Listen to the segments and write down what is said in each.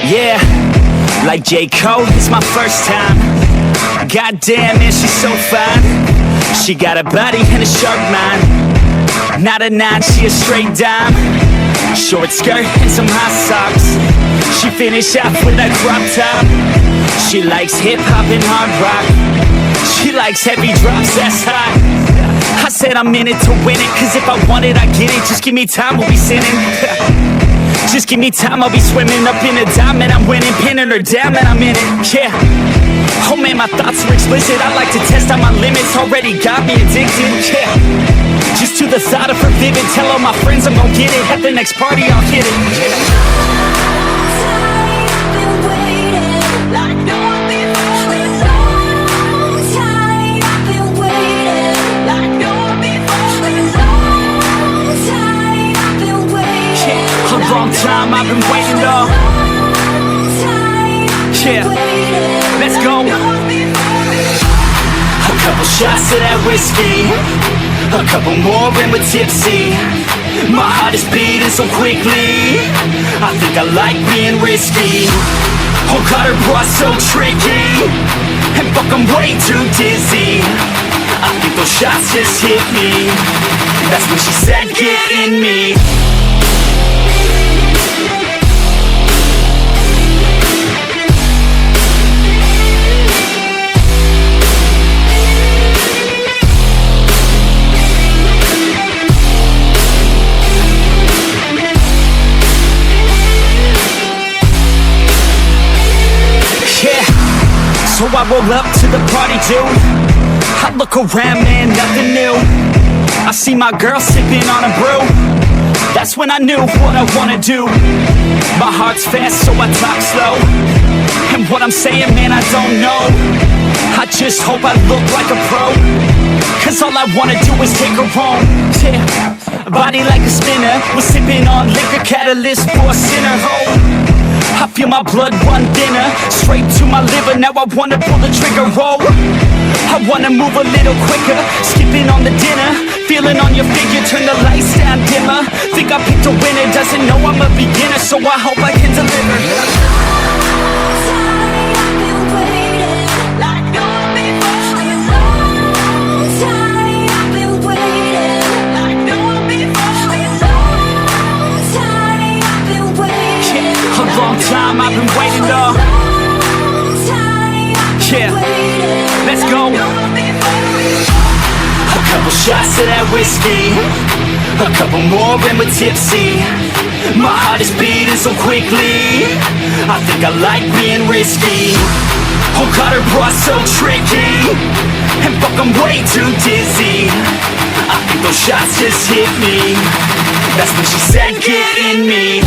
Yeah, like J. Cole, it's my first time. Goddamn, man, she's so fine. She got a body and a sharp mind. Not a 9, she a straight dime. Short skirt and some high socks. She finished off with a crop top. She likes hip-hop and hard rock. She likes heavy drops, that's hot. I said I'm in it to win it, cause if I want it, I get it. Just give me time, we'll be sinning. Just give me time, I'll be swimming up in a diamond. I'm winning, pinning her down, and I'm in it, yeah. Oh man, my thoughts are explicit. I like to test out my limits, already got me addicted, yeah. Just to the thought of her vivid. Tell all my friends I'm gon' get it. At the next party, I'll hit it, yeah. Long time I've been waiting, though. Yeah, let's go. A couple shots of that whiskey, a couple more and we're tipsy. My heart is beating so quickly, I think I like being risky. Oh God, her bra so tricky, and fuck, I'm way too dizzy. I think those shots just hit me. That's when she said, get in me. So I roll up to the party, dude. I look around, man, nothing new. I see my girl sipping on a brew. That's when I knew what I wanna do. My heart's fast, so I talk slow. And what I'm saying, man, I don't know. I just hope I look like a pro, cause all I wanna do is take her home, yeah. Body like a spinner, we're sipping on liquor, catalyst for a sinner, oh. I feel my blood run thinner, straight to my liver. Now I wanna pull the trigger, roll. I wanna move a little quicker, skipping on the dinner, feeling on your figure, turn the lights down dimmer. Think I picked a winner, doesn't know I'm a beginner, so I hope I can deliver. Time I've been waiting, though. Yeah, let's go. A couple shots of that whiskey, a couple more and we're tipsy. My heart is beating so quickly, I think I like being risky. Oh God, her bra so tricky, and fuck, I'm way too dizzy. I think those shots just hit me. That's when she said, get in me.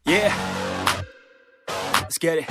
Yeah, let's get it.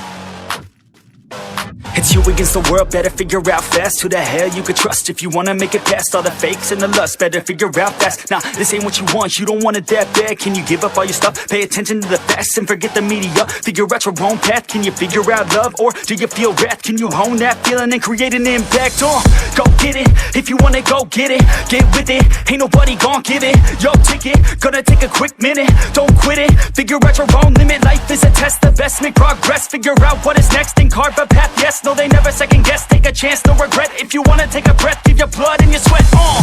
It's you against the world, better figure out fast who the hell you could trust if you wanna make it past all the fakes and the lust. Better figure out fast. Nah, this ain't what you want, you don't want it that bad. Can you give up all your stuff? Pay attention to the facts and forget the media. Figure out your own path. Can you figure out love, or do you feel wrath? Can you hone that feeling and create an impact? Go get it, if you wanna go get it. Get with it, ain't nobody gon' give it your ticket. Gonna take a quick minute, don't quit it. Figure out your own limit, life is a test of best. Make progress, figure out what is next and carve a path. Yes, no, they never second guess. Take a chance, no regret. If you wanna take a breath, give your blood and your sweat on.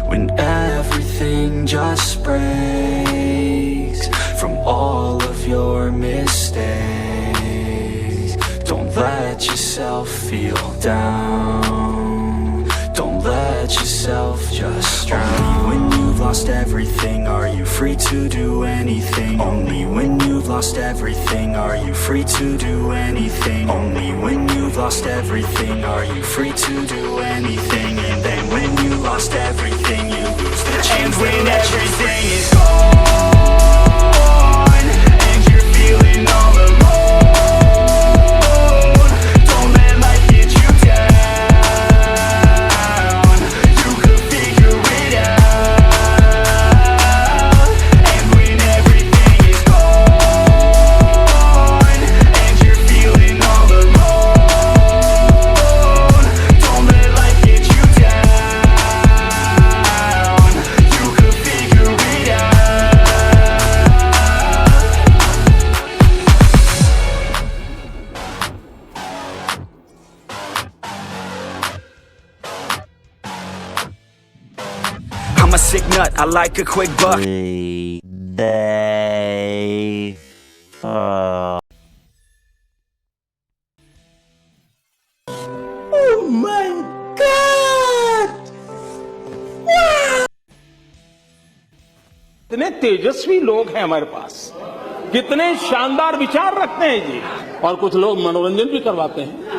when everything just breaks from all of your mistakes. Don't let yourself feel down. Don't let yourself just drown. Only when you've lost everything are you free to do anything. Only when you've lost everything are you free to do anything. Only when you've lost everything are you free to do anything. And then when you lost everything you lose the chance. And when everything is gone and you're feeling all alone, don't let life get you down. You could figure it out. And when everything is gone and you're feeling all alone, don't let life get you down. You could figure it out. I'm a sick nut, I like a quick buck. Oh my God! कितने तेजस्वी लोग हैं हमारे पास, कितने शानदार विचार रखते हैं जी। और कुछ लोग मनोरंजन भी करवाते हैं।